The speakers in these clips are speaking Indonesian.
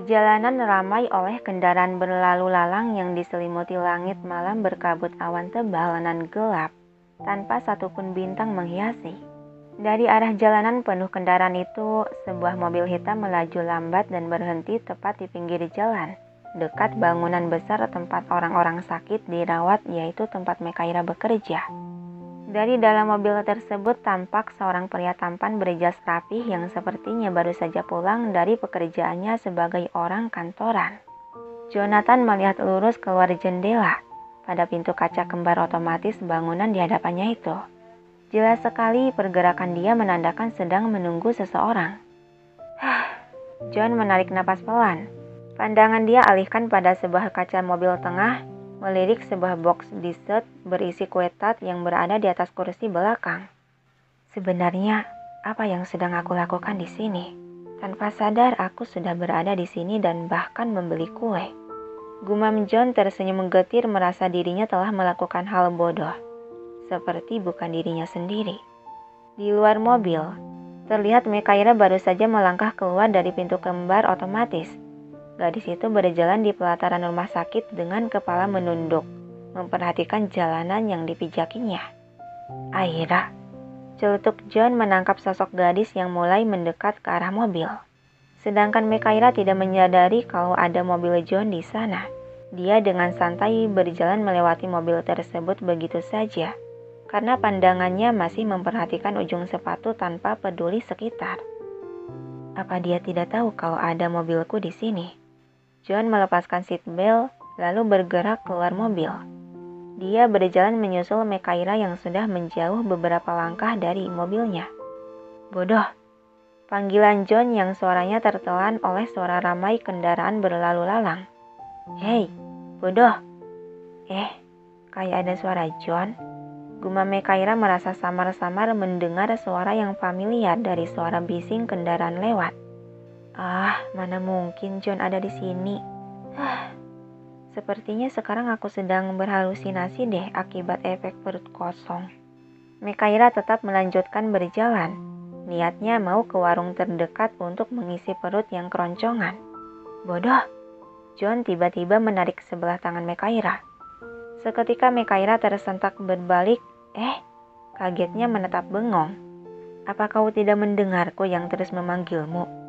jalanan ramai oleh kendaraan berlalu lalang yang diselimuti langit malam berkabut awan tebal nan gelap, tanpa satupun bintang menghiasi. Dari arah jalanan penuh kendaraan itu, sebuah mobil hitam melaju lambat dan berhenti tepat di pinggir jalan, dekat bangunan besar tempat orang-orang sakit dirawat, yaitu tempat Mekaira bekerja. Dari dalam mobil tersebut tampak seorang pria tampan berjas rapih yang sepertinya baru saja pulang dari pekerjaannya sebagai orang kantoran. Jonathan melihat lurus keluar jendela pada pintu kaca kembar otomatis bangunan di hadapannya itu. Jelas sekali pergerakan dia menandakan sedang menunggu seseorang. John menarik napas pelan. Pandangan dia alihkan pada sebuah kaca mobil tengah, melirik sebuah box dessert berisi kue tart yang berada di atas kursi belakang. Sebenarnya, apa yang sedang aku lakukan di sini? Tanpa sadar aku sudah berada di sini dan bahkan membeli kue. Gumam John tersenyum menggetir merasa dirinya telah melakukan hal bodoh. Seperti bukan dirinya sendiri. Di luar mobil, terlihat Mekaira baru saja melangkah keluar dari pintu kembar otomatis. Gadis itu berjalan di pelataran rumah sakit dengan kepala menunduk, memperhatikan jalanan yang dipijakinya. Aira, celetuk John menangkap sosok gadis yang mulai mendekat ke arah mobil. Sedangkan Mekaira tidak menyadari kalau ada mobil John di sana. Dia dengan santai berjalan melewati mobil tersebut begitu saja, karena pandangannya masih memperhatikan ujung sepatu tanpa peduli sekitar. Apa dia tidak tahu kalau ada mobilku di sini? John melepaskan seatbelt lalu bergerak keluar mobil. Dia berjalan menyusul Mekaira yang sudah menjauh beberapa langkah dari mobilnya. Bodoh! Panggilan John yang suaranya tertelan oleh suara ramai kendaraan berlalu lalang. Hei, bodoh! Kayak ada suara John. Gumam Mekaira merasa samar-samar mendengar suara yang familiar dari suara bising kendaraan lewat. Mana mungkin John ada di sini. Sepertinya sekarang aku sedang berhalusinasi deh akibat efek perut kosong. Mekaira tetap melanjutkan berjalan. Niatnya mau ke warung terdekat untuk mengisi perut yang keroncongan. Bodoh! John tiba-tiba menarik sebelah tangan Mekaira. Seketika Mekaira tersentak berbalik. Kagetnya menatap bengong. Apa kau tidak mendengarku yang terus memanggilmu?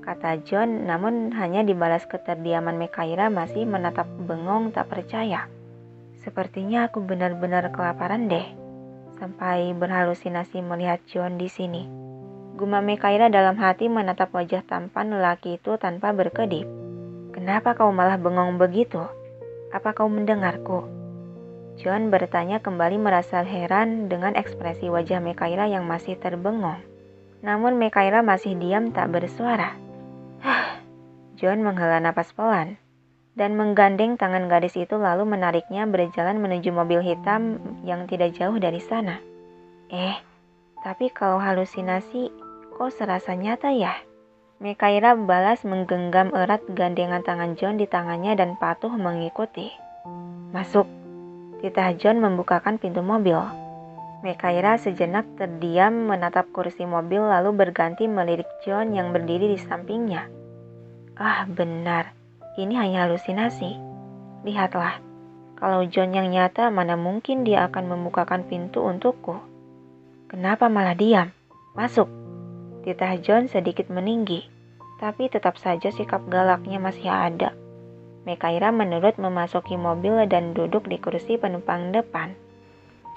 Kata John, namun hanya dibalas keterdiaman Mekaira masih menatap bengong tak percaya. Sepertinya aku benar-benar kelaparan deh, sampai berhalusinasi melihat John di sini. Gumam Mekaira dalam hati menatap wajah tampan lelaki itu tanpa berkedip. Kenapa kau malah bengong begitu? Apa kau mendengarku? John bertanya kembali merasa heran dengan ekspresi wajah Mekaira yang masih terbengong. Namun Mekaira masih diam tak bersuara. John menghela napas pelan dan menggandeng tangan gadis itu lalu menariknya berjalan menuju mobil hitam yang tidak jauh dari sana. Tapi kalau halusinasi kok serasa nyata ya? Mekaira balas menggenggam erat gandengan tangan John di tangannya dan patuh mengikuti. Masuk, titah John membukakan pintu mobil. Mekaira sejenak terdiam menatap kursi mobil lalu berganti melirik John yang berdiri di sampingnya. Benar, ini hanya halusinasi. Lihatlah, kalau John yang nyata mana mungkin dia akan membukakan pintu untukku. Kenapa malah diam? Masuk. Titah John sedikit meninggi, tapi tetap saja sikap galaknya masih ada. Mekaira menurut memasuki mobil dan duduk di kursi penumpang depan.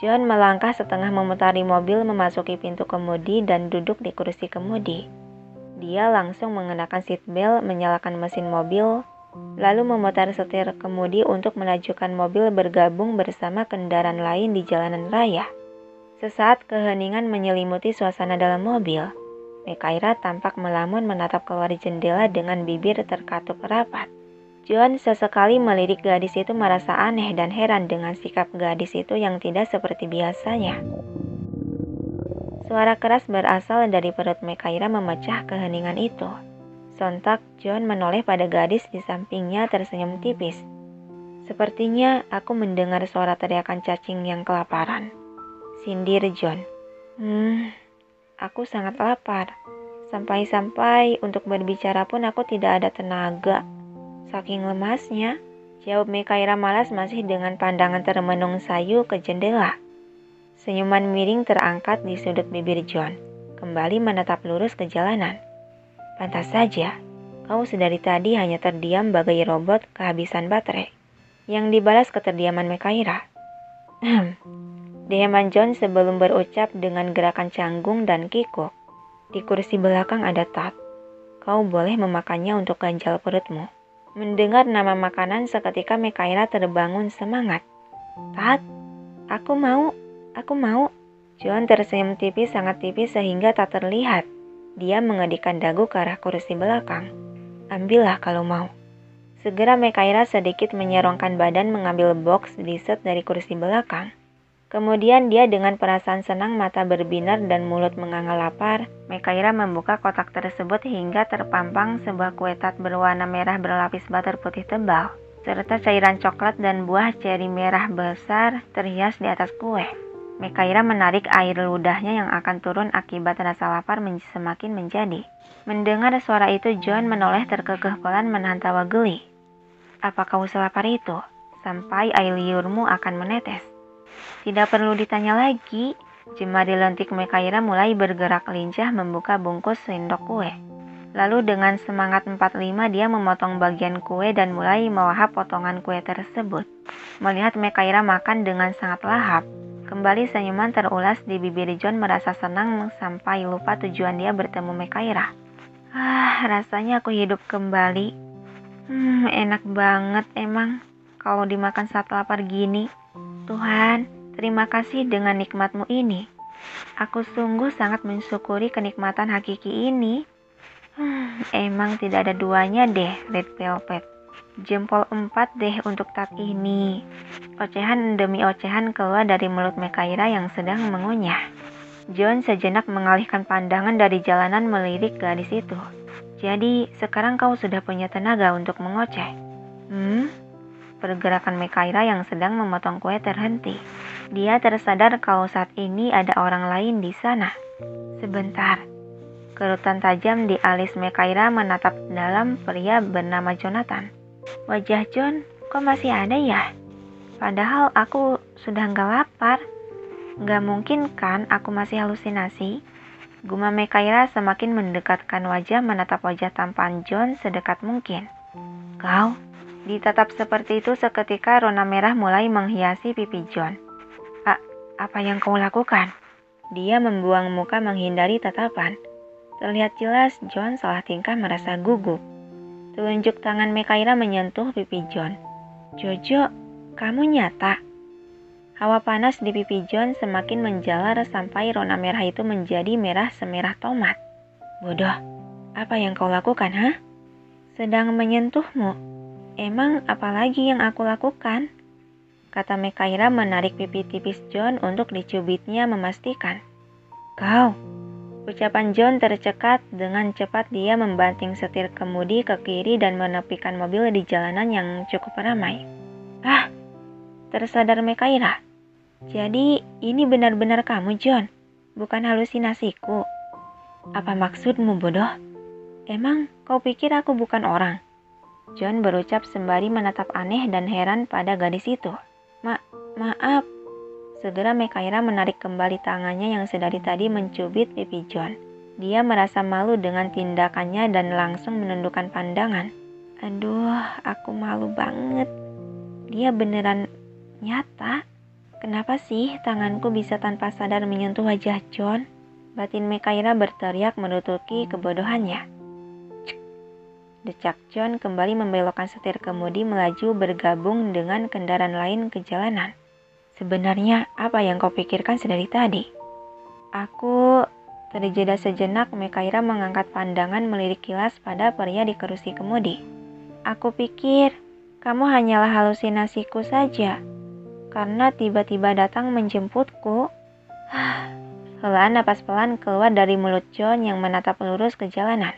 John melangkah setengah memutari mobil memasuki pintu kemudi dan duduk di kursi kemudi. Dia langsung mengenakan seatbelt, menyalakan mesin mobil, lalu memutar setir kemudi untuk melajukan mobil bergabung bersama kendaraan lain di jalanan raya. Sesaat keheningan menyelimuti suasana dalam mobil. Mekaira tampak melamun menatap keluar jendela dengan bibir terkatuk rapat. John sesekali melirik gadis itu merasa aneh dan heran dengan sikap gadis itu yang tidak seperti biasanya. Suara keras berasal dari perut Mekaira memecah keheningan itu. Sontak John menoleh pada gadis di sampingnya tersenyum tipis. Sepertinya aku mendengar suara teriakan cacing yang kelaparan. Sindir John. Aku sangat lapar. Sampai-sampai untuk berbicara pun aku tidak ada tenaga. Saking lemasnya, jawab Mekaira malas masih dengan pandangan termenung sayu ke jendela. Senyuman miring terangkat di sudut bibir John, kembali menatap lurus ke jalanan. Pantas saja, kau sedari tadi hanya terdiam bagai robot kehabisan baterai. Yang dibalas keterdiaman Mekaira. Deheman John sebelum berucap dengan gerakan canggung dan kikuk. Di kursi belakang ada tat. Kau boleh memakannya untuk ganjal perutmu. Mendengar nama makanan seketika Mekaira terbangun semangat. Tat, aku mau. John tersenyum tipis, sangat tipis sehingga tak terlihat. Dia mengedikkan dagu ke arah kursi belakang. Ambillah kalau mau. Segera Mekaira sedikit menyerongkan badan mengambil box dessert dari kursi belakang. Kemudian dia dengan perasaan senang, mata berbinar dan mulut menganga lapar, Mekaira membuka kotak tersebut hingga terpampang sebuah kue tart berwarna merah berlapis butter putih tebal, serta cairan coklat dan buah ceri merah besar terhias di atas kue. Mekaira menarik air ludahnya yang akan turun akibat rasa lapar semakin menjadi. Mendengar suara itu, John menoleh terkekeh pelan menahan tawa geli. Apa kau selapar itu? Sampai air liurmu akan menetes. Tidak perlu ditanya lagi, jemari lentik Mekaira mulai bergerak lincah membuka bungkus sendok kue. Lalu dengan semangat 45 dia memotong bagian kue dan mulai melahap potongan kue tersebut. Melihat Mekaira makan dengan sangat lahap, kembali senyuman terulas di bibir John, merasa senang sampai lupa tujuan dia bertemu Mekaira. Rasanya aku hidup kembali. Enak banget emang kalau dimakan saat lapar gini. Tuhan, terima kasih dengan nikmatmu ini. Aku sungguh sangat mensyukuri kenikmatan hakiki ini. Emang tidak ada duanya deh, Red Velvet. Jempol 4 deh untuk tat ini. Ocehan demi ocehan keluar dari mulut Mekaira yang sedang mengunyah. John sejenak mengalihkan pandangan dari jalanan melirik gadis itu. Jadi, sekarang kau sudah punya tenaga untuk mengoceh. Pergerakan Mekaira yang sedang memotong kue terhenti. Dia tersadar kalau saat ini ada orang lain di sana. Sebentar. Kerutan tajam di alis Mekaira menatap dalam pria bernama Jonathan. Wajah John, kok masih ada ya? Padahal aku sudah nggak lapar. Nggak mungkin kan aku masih halusinasi? Gumam Mekaira semakin mendekatkan wajah menatap wajah tampan John sedekat mungkin. Kau? Ditatap seperti itu seketika rona merah mulai menghiasi pipi John. Apa yang kau lakukan? Dia membuang muka menghindari tatapan. Terlihat jelas John salah tingkah merasa gugup. Telunjuk tangan Mekaira menyentuh pipi John. Jojo, kamu nyata? Hawa panas di pipi John semakin menjalar sampai rona merah itu menjadi merah semerah tomat. Bodoh, apa yang kau lakukan, Sedang menyentuhmu. Emang apalagi yang aku lakukan? Kata Mekaira menarik pipi tipis John untuk dicubitnya memastikan. Kau. Ucapan John tercekat, dengan cepat dia membanting setir kemudi ke kiri dan menepikan mobil di jalanan yang cukup ramai. Tersadar Mekaira. Jadi ini benar-benar kamu, John, bukan halusinasiku. Apa maksudmu, bodoh? Emang kau pikir aku bukan orang? John berucap sembari menatap aneh dan heran pada gadis itu. Maaf. Segera Mekaira menarik kembali tangannya yang sedari tadi mencubit pipi John. Dia merasa malu dengan tindakannya dan langsung menundukkan pandangan. Aduh, aku malu banget. Dia beneran nyata. Kenapa sih tanganku bisa tanpa sadar menyentuh wajah John? Batin Mekaira berteriak menutupi kebodohannya. Decak John kembali membelokkan setir kemudi melaju bergabung dengan kendaraan lain ke jalanan. Sebenarnya apa yang kau pikirkan sedari tadi? Aku terjeda sejenak. Mekaira mengangkat pandangan melirik kilas pada pria di kursi kemudi. Aku pikir kamu hanyalah halusinasiku saja, karena tiba-tiba datang menjemputku. Helaan napas pelan keluar dari mulut John yang menatap lurus ke jalanan.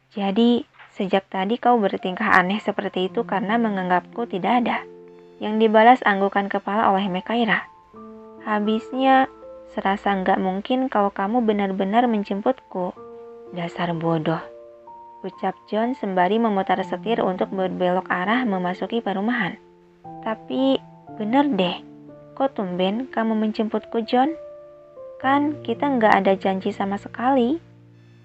Jadi, sejak tadi kau bertingkah aneh seperti itu karena menganggapku tidak ada. Yang dibalas anggukan kepala oleh Mekaira. Habisnya, serasa nggak mungkin kalau kamu benar-benar menjemputku. Dasar bodoh, ucap John sembari memutar setir untuk berbelok arah memasuki perumahan. Tapi bener deh, kok tumben kamu menjemputku, John? Kan kita nggak ada janji sama sekali.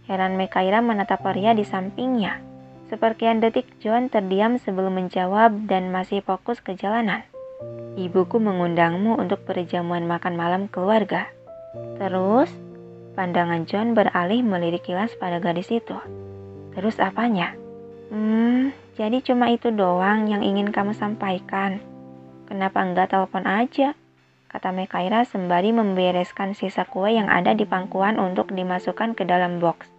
Heran Mekaira menatap pria di sampingnya. Seperkian detik John terdiam sebelum menjawab dan masih fokus ke jalanan. Ibuku mengundangmu untuk perjamuan makan malam keluarga. Terus, pandangan John beralih melirik kilas pada gadis itu. Terus apanya? Jadi cuma itu doang yang ingin kamu sampaikan. Kenapa enggak telepon aja? Kata Mekaira sembari membereskan sisa kue yang ada di pangkuan untuk dimasukkan ke dalam box.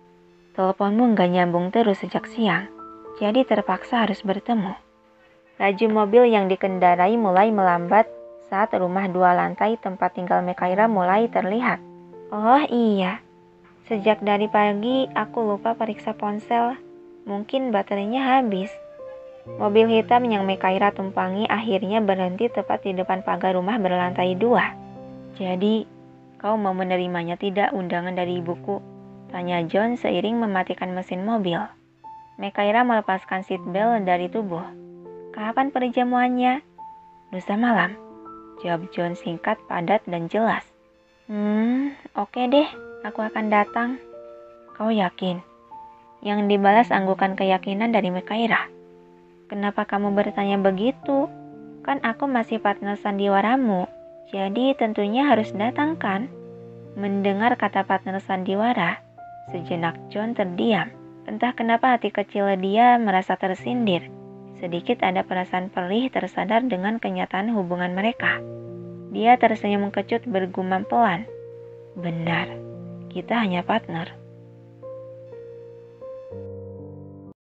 Teleponmu enggak nyambung terus sejak siang, jadi terpaksa harus bertemu. Laju mobil yang dikendarai mulai melambat saat rumah 2 lantai tempat tinggal Mekaira mulai terlihat. Oh iya, sejak dari pagi aku lupa periksa ponsel. Mungkin baterainya habis. Mobil hitam yang Mekaira tumpangi akhirnya berhenti tepat di depan pagar rumah berlantai 2. Jadi, kau mau menerimanya tidak undangan dari ibuku? Tanya John seiring mematikan mesin mobil. Mekaira melepaskan seatbelt dari tubuh. Kapan perjamuannya? Lusa malam, jawab John singkat, padat, dan jelas. Oke deh, aku akan datang. Kau yakin? Yang dibalas anggukan keyakinan dari Mekaira. Kenapa kamu bertanya begitu? Kan aku masih partner sandiwaramu, jadi tentunya harus datang kan? Mendengar kata partner sandiwara, sejenak John terdiam. Entah kenapa hati kecil dia merasa tersindir. Sedikit ada perasaan perih tersadar dengan kenyataan hubungan mereka. Dia tersenyum kecut bergumam pelan. Benar, kita hanya partner.